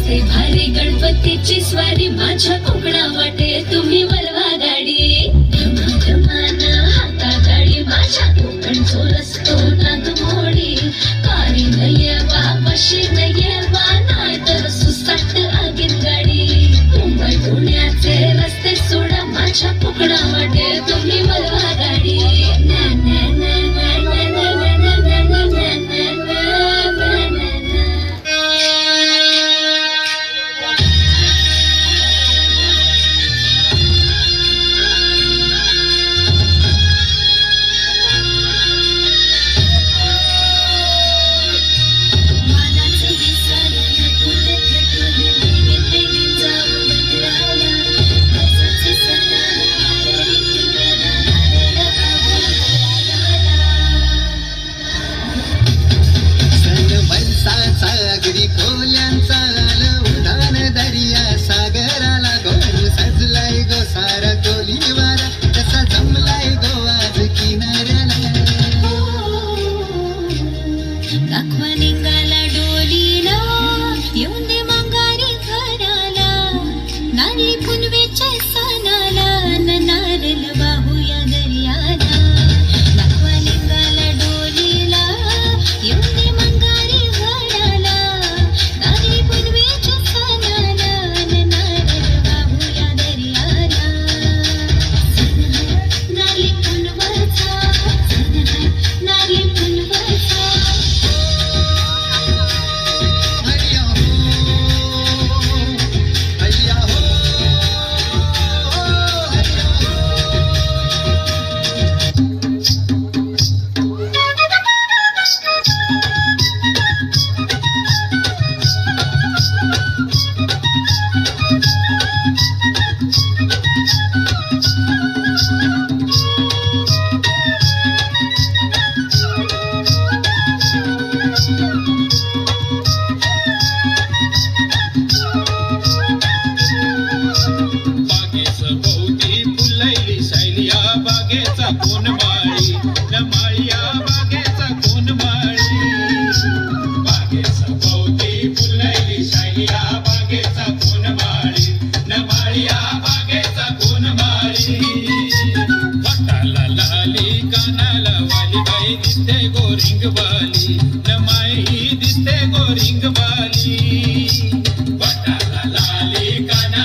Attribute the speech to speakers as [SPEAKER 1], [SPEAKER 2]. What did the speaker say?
[SPEAKER 1] असते भारी गणपतीची स्वारी माझ्या कोकणा वाटे तुम्ही वळवा गाडी धमाधमान हाता गाडी माझ्या कोकण चोरसतो नाद मोडी कारी नये वा वशी नये वा नाही तर सुसाट आगीत गाडी मुंबई पुण्याचे रस्ते सोडा माझ्या कोकणा वाटे तुम्ही वळवा गाडी ना ना ना ना ना ना ना ना ना ना
[SPEAKER 2] दिसते गोरिंग बाली नमाई दिसते गोरिंग बाली वटाला लाली काना